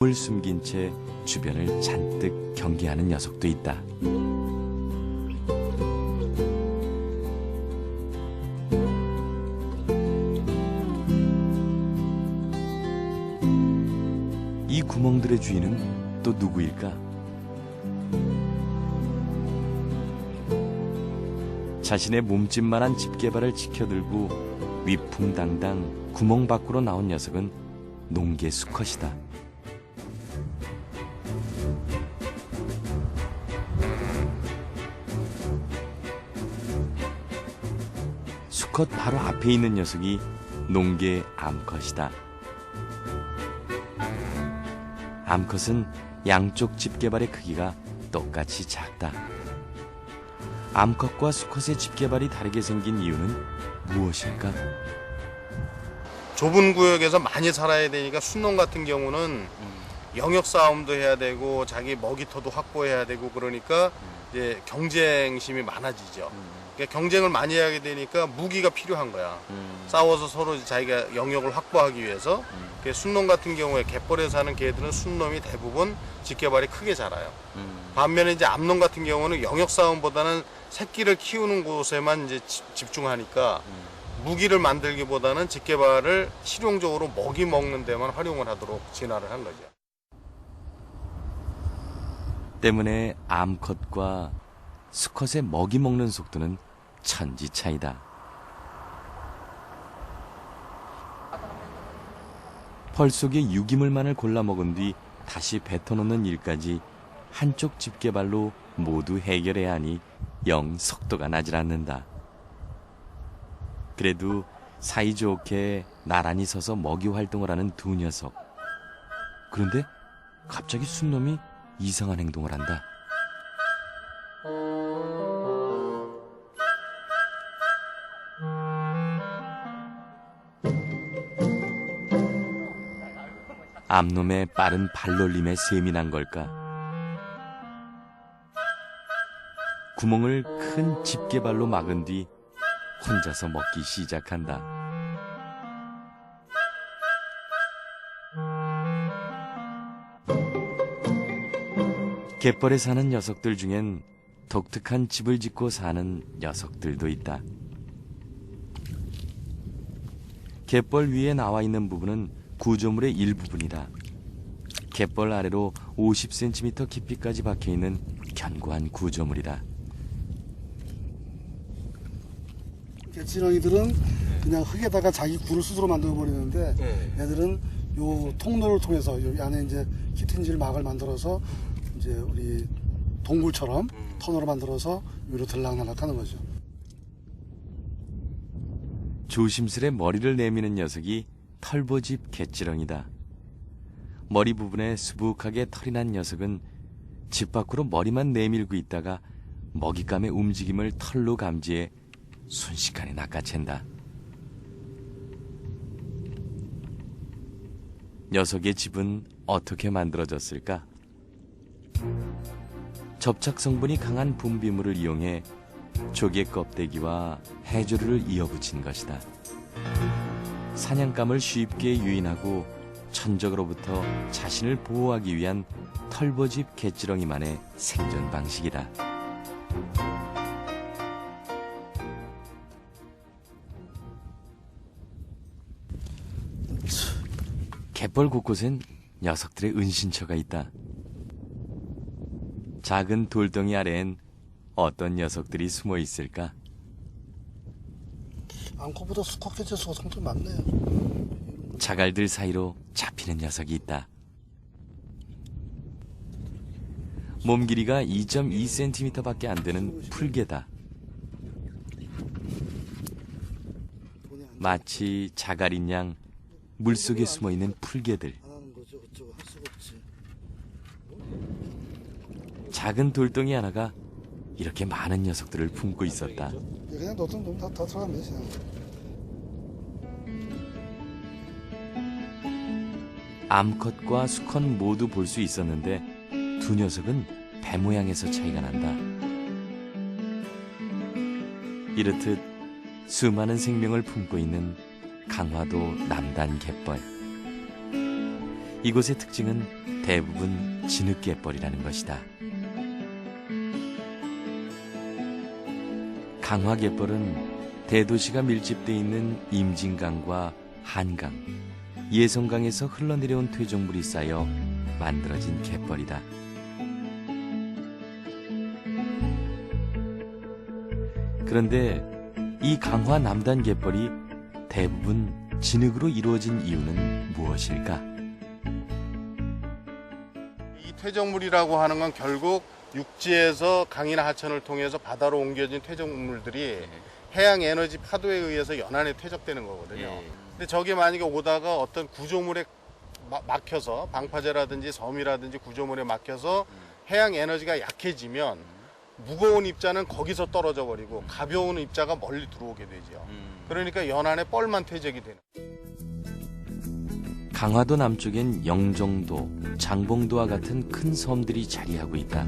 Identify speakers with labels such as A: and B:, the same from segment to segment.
A: 몸을 숨긴 채 주변을 잔뜩 경계하는 녀석도 있다. 이 구멍들의 주인은 또 누구일까? 자신의 몸집만한 집게발을 지켜들고 위풍당당 구멍 밖으로 나온 녀석은 농개 수컷이다. 수컷 바로 앞에 있는 녀석이 농개 암컷이다. 암컷은 양쪽 집게발의 크기가 똑같이 작다. 암컷과 수컷의 집게발이 다르게 생긴 이유는 무엇일까?
B: 좁은 구역에서 많이 살아야 되니까 순농 같은 경우는 영역 싸움도 해야 되고 자기 먹이터도 확보해야 되고 그러니까 이제 경쟁심이 많아지죠. 그러니까 경쟁을 많이 하게 되니까 무기가 필요한 거야. 싸워서 서로 자기가 영역을 확보하기 위해서. 순놈 같은 경우에 갯벌에 사는 개들은 순놈이 대부분 집게발이 크게 자라요. 반면에 이제 암놈 같은 경우는 영역 싸움보다는 새끼를 키우는 곳에만 이제 집중하니까 무기를 만들기보다는 집게발을 실용적으로 먹이 먹는 데만 활용을 하도록 진화를 한 거죠.
A: 때문에 암컷과 수컷의 먹이 먹는 속도는 천지 차이다. 펄 속에 유기물만을 골라 먹은 뒤 다시 뱉어놓는 일까지 한쪽 집게발로 모두 해결해야 하니 영 속도가 나질 않는다. 그래도 사이좋게 나란히 서서 먹이 활동을 하는 두 녀석. 그런데 갑자기 순놈이 이상한 행동을 한다. 암놈의 빠른 발놀림에 세민한 걸까? 구멍을 큰 집게발로 막은 뒤 혼자서 먹기 시작한다. 갯벌에 사는 녀석들 중엔 독특한 집을 짓고 사는 녀석들도 있다. 갯벌 위에 나와 있는 부분은 구조물의 일부분이다. 갯벌 아래로 50cm 깊이까지 박혀있는 견고한 구조물이다.
C: 개치렁이들은 그냥 흙에다가 자기 굴을 스스로 만들어 버리는데 얘들은 요 통로를 통해서 여기 안에 이제 키튼질 막을 만들어서 이제 우리 동굴처럼 터널을 만들어서 위로 들락날락 하는 거죠.
A: 조심스레 머리를 내미는 녀석이 털보집 개찌렁이다. 머리 부분에 수북하게 털이 난 녀석은 집 밖으로 머리만 내밀고 있다가 먹잇감의 움직임을 털로 감지해 순식간에 낚아챈다. 녀석의 집은 어떻게 만들어졌을까? 접착 성분이 강한 분비물을 이용해 조개 껍데기와 해조류를 이어붙인 것이다. 사냥감을 쉽게 유인하고 천적으로부터 자신을 보호하기 위한 털보집 개찌렁이만의 생존 방식이다. 갯벌 곳곳엔 녀석들의 은신처가 있다. 작은 돌덩이 아래엔 어떤 녀석들이 숨어 있을까?
C: 암컷보다 수컷 개체수가 상당히 많네요.
A: 자갈들 사이로 잡히는 녀석이 있다. 몸 길이가 2.2cm밖에 안 되는 풀개다. 마치 자갈인 양 물속에 숨어있는 풀개들. 작은 돌덩이 하나가 이렇게 많은 녀석들을 품고 있었다.
C: 그냥 너도 다 들어가면 되지.
A: 암컷과 수컷 모두 볼 수 있었는데 두 녀석은 배 모양에서 차이가 난다. 이렇듯 수많은 생명을 품고 있는 강화도 남단 갯벌. 이곳의 특징은 대부분 진흙갯벌이라는 것이다. 강화갯벌은 대도시가 밀집돼 있는 임진강과 한강, 예성강에서 흘러내려온 퇴적물이 쌓여 만들어진 갯벌이다. 그런데 이 강화 남단 갯벌이 대부분 진흙으로 이루어진 이유는 무엇일까?
B: 이 퇴적물이라고 하는 건 결국 육지에서 강이나 하천을 통해서 바다로 옮겨진 퇴적물들이 해양 에너지 파도에 의해서 연안에 퇴적되는 거거든요. 근데 저게 만약에 오다가 어떤 구조물에 막혀서 방파제라든지 섬이라든지 구조물에 막혀서 해양 에너지가 약해지면 무거운 입자는 거기서 떨어져 버리고 가벼운 입자가 멀리 들어오게 되죠. 그러니까 연안에 뻘만 퇴적이 되는.
A: 강화도 남쪽엔 영종도, 장봉도와 같은 큰 섬들이 자리하고 있다.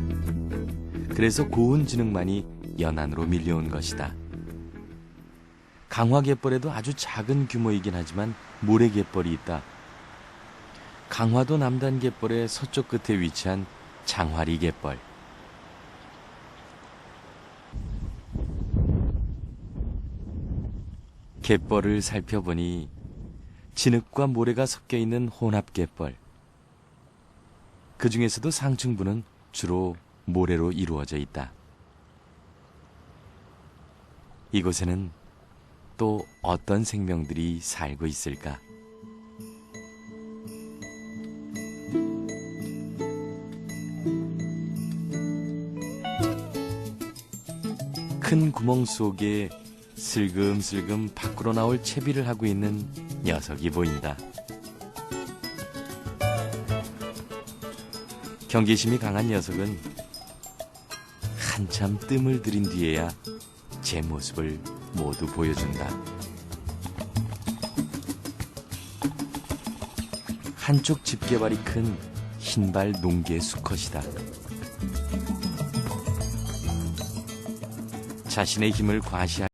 A: 그래서 고운 진흙만이 연안으로 밀려온 것이다. 강화갯벌에도 아주 작은 규모이긴 하지만 모래갯벌이 있다. 강화도 남단 갯벌의 서쪽 끝에 위치한 장화리 갯벌. 갯벌을 살펴보니 진흙과 모래가 섞여 있는 혼합갯벌. 그 중에서도 상층부는 주로 모래로 이루어져 있다. 이곳에는 또 어떤 생명들이 살고 있을까? 큰 구멍 속에 슬금슬금 밖으로 나올 채비를 하고 있는 녀석이 보인다. 경계심이 강한 녀석은 한참 뜸을 들인 뒤에야 제 모습을 모두 보여준다. 한쪽 집게발이 큰 흰발 농개 수컷이다. 자신의 힘을 과시하